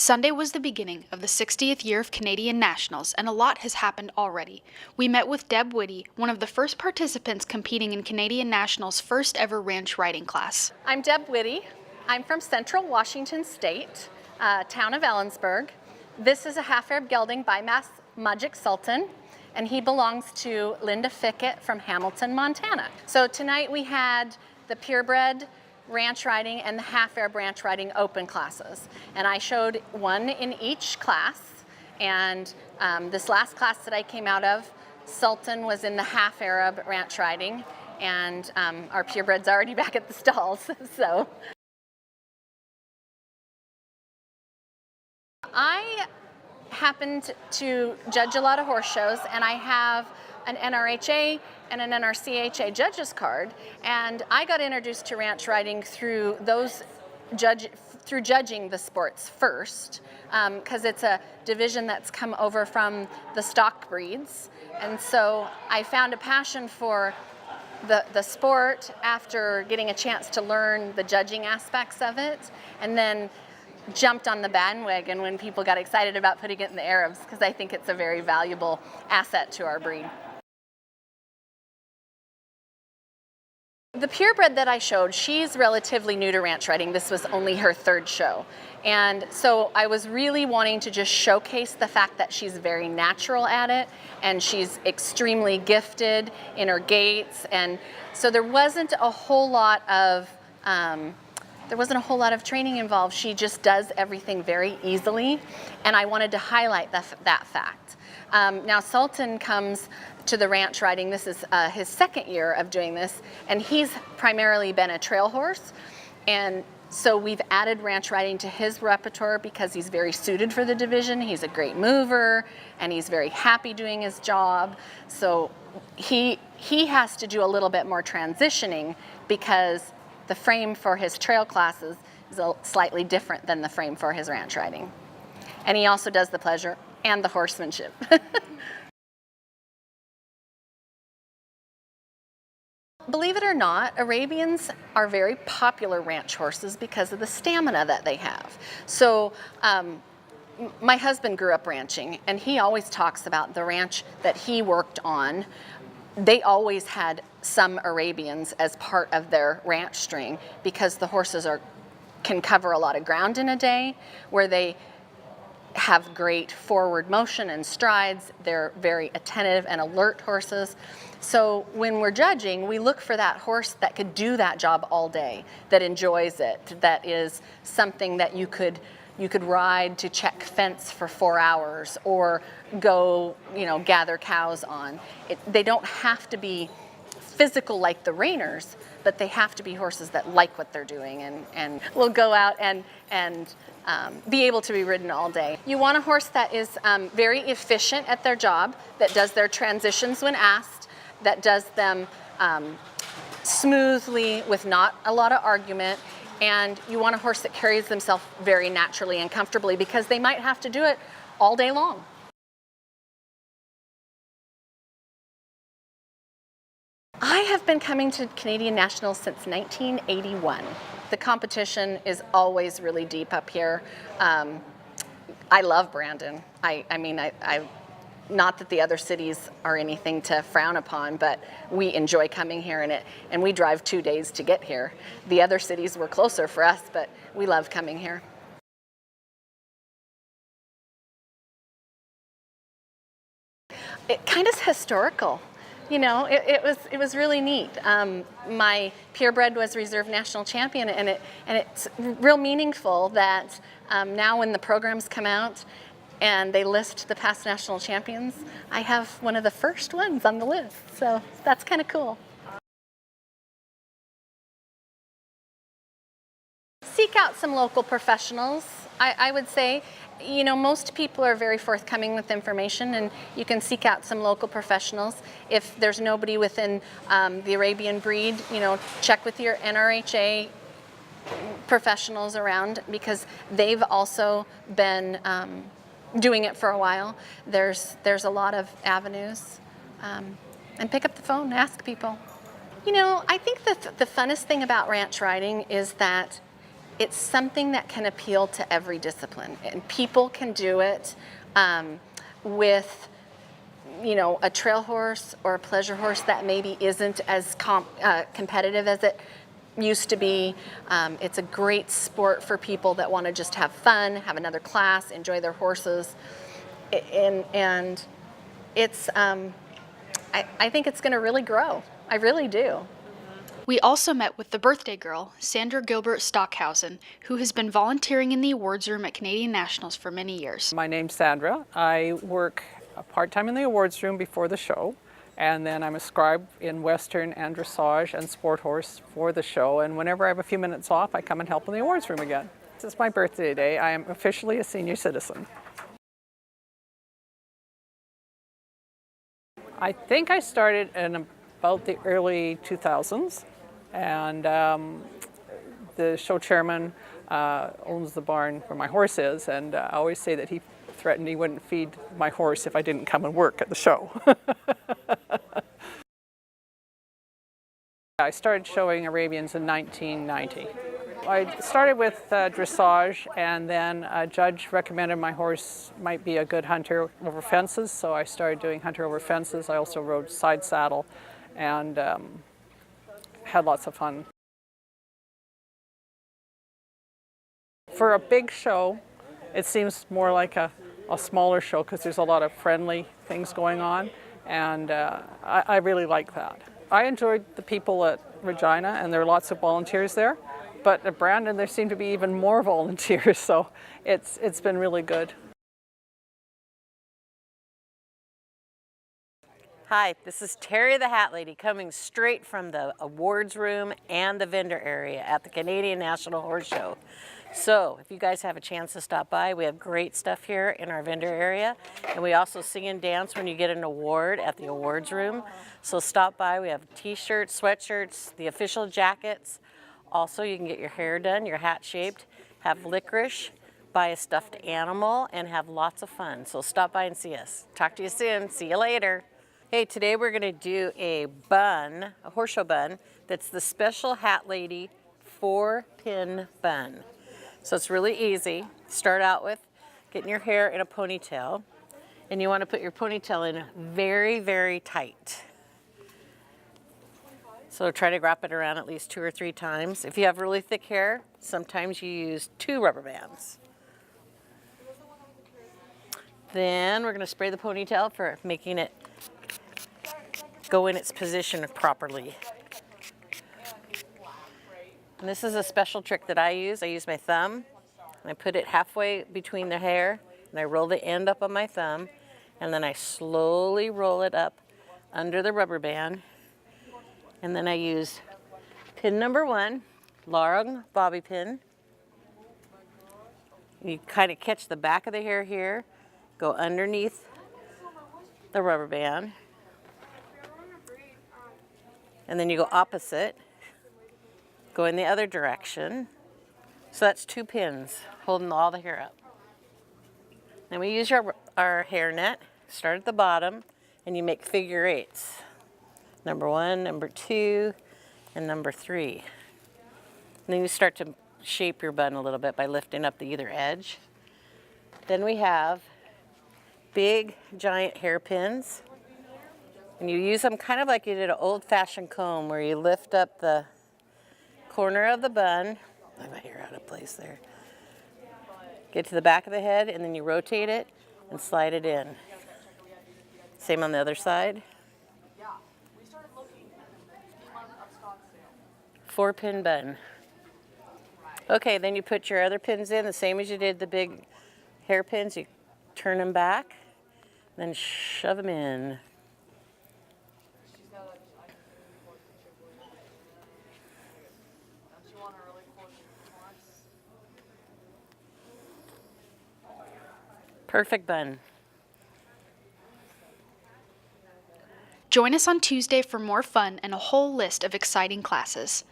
Sunday was the beginning of the 60th year of Canadian Nationals, and a lot has happened already. We met with Deb Whitty, one of the first participants competing in Canadian Nationals' first ever ranch riding class. I'm Deb Whitty. I'm from Central Washington State, town of Ellensburg. This is a half-Arab gelding by Majik Sultan, and he belongs to Linda Fickett from Hamilton, Montana. So tonight we had the purebred ranch riding and the half-Arab ranch riding open classes. And I showed one in each class. And this last class that I came out of, Sultan was in the half-Arab ranch riding, and our purebred's already back at the stalls. So I happened to judge a lot of horse shows, and I have an NRHA and an NRCHA judges card, and I got introduced to ranch riding through judging the sports first, because it's a division that's come over from the stock breeds, and so I found a passion for the sport after getting a chance to learn the judging aspects of it, and then jumped on the bandwagon when people got excited about putting it in the Arabs, because I think it's a very valuable asset to our breed. The purebred that I showed, she's relatively new to ranch riding. This was only her third show. And so I was really wanting to just showcase the fact that she's very natural at it, and she's extremely gifted in her gaits. And so there wasn't a whole lot of training involved. She just does everything very easily, and I wanted to highlight that fact. Now Sultan comes to the ranch riding. This is his second year of doing this, and he's primarily been a trail horse, and so we've added ranch riding to his repertoire because he's very suited for the division. He's a great mover, and he's very happy doing his job. So he has to do a little bit more transitioning because the frame for his trail classes is slightly different than the frame for his ranch riding. And he also does the pleasure and the horsemanship. Believe it or not, Arabians are very popular ranch horses because of the stamina that they have. So my husband grew up ranching, and he always talks about the ranch that he worked on. They always had some Arabians as part of their ranch string because the horses can cover a lot of ground in a day, where they have great forward motion and strides. They're very attentive and alert horses. So when we're judging, we look for that horse that could do that job all day, that enjoys it, that is something that you could ride to check fence for 4 hours or go, gather cows on. They don't have to be physical like the reiners, but they have to be horses that like what they're doing and will go out and be able to be ridden all day. You want a horse that is very efficient at their job, that does their transitions when asked, that does them smoothly with not a lot of argument, and you want a horse that carries themselves very naturally and comfortably because they might have to do it all day long. I have been coming to Canadian Nationals since 1981. The competition is always really deep up here. I love Brandon. I mean, not that the other cities are anything to frown upon, but we enjoy coming here, and we drive 2 days to get here. The other cities were closer for us, but we love coming here. It kind of is historical. It was really neat. My purebred was reserve national champion, and it's real meaningful that now when the programs come out and they list the past national champions, I have one of the first ones on the list. So that's kind of cool. Seek out some local professionals. I would say, most people are very forthcoming with information, and you can seek out some local professionals. If there's nobody within the Arabian breed, check with your NRHA professionals around, because they've also been doing it for a while. There's a lot of avenues, and pick up the phone, ask people. I think the funnest thing about ranch riding is that it's something that can appeal to every discipline, and people can do it with, you know, a trail horse or a pleasure horse that maybe isn't as competitive as it used to be. It's a great sport for people that want to just have fun, have another class, enjoy their horses, and it's I think it's going to really grow. I really do. We also met with the birthday girl, Sandra Gilbert Stockhausen, who has been volunteering in the awards room at Canadian Nationals for many years. My name's Sandra. I work part-time in the awards room before the show, and then I'm a scribe in Western and dressage and sport horse for the show, and whenever I have a few minutes off, I come and help in the awards room again. It's my birthday today. I am officially a senior citizen. I think I started in about the early 2000s, and the show chairman owns the barn where my horse is, and I always say that he threatened he wouldn't feed my horse if I didn't come and work at the show. I started showing Arabians in 1990. I started with dressage, and then a judge recommended my horse might be a good hunter over fences, so I started doing hunter over fences. I also rode side saddle and had lots of fun. For a big show, it seems more like a smaller show because there's a lot of friendly things going on, and I really like that. I enjoyed the people at Regina, and there are lots of volunteers there, but at Brandon there seem to be even more volunteers, so it's been really good. Hi, this is Terry the Hat Lady coming straight from the awards room and the vendor area at the Canadian National Horse Show. So if you guys have a chance to stop by, we have great stuff here in our vendor area, and we also sing and dance when you get an award at the awards room. So stop by. We have t-shirts, sweatshirts, the official jackets. Also, you can get your hair done, your hat shaped, have licorice, buy a stuffed animal, and have lots of fun. So stop by and see us. Talk to you soon. See you later. Hey, today we're going to do a bun, a horse show bun, that's the Special Hat Lady 4-pin bun. So it's really easy. Start out with getting your hair in a ponytail, and you want to put your ponytail in very, very tight. So try to wrap it around at least 2 or 3 times. If you have really thick hair, sometimes you use 2 rubber bands. Then we're going to spray the ponytail for making it go in its position properly. And this is a special trick that I use. I use my thumb, and I put it halfway between the hair, and I roll the end up on my thumb, and then I slowly roll it up under the rubber band. And then I use pin number 1, long bobby pin. You kind of catch the back of the hair here, go underneath the rubber band, and then you go opposite, go in the other direction. So that's 2 pins holding all the hair up. Then we use our hair net, start at the bottom, and you make figure 8s. Number 1, number 2, and number 3. And then you start to shape your bun a little bit by lifting up the either edge. Then we have big giant hairpins, and you use them kind of like you did an old-fashioned comb, where you lift up the corner of the bun. I have my hair out of place there. Get to the back of the head, and then you rotate it and slide it in. Same on the other side. 4-pin bun. Okay, then you put your other pins in, the same as you did the big hairpins. You turn them back, then shove them in. Perfect bun. Join us on Tuesday for more fun and a whole list of exciting classes.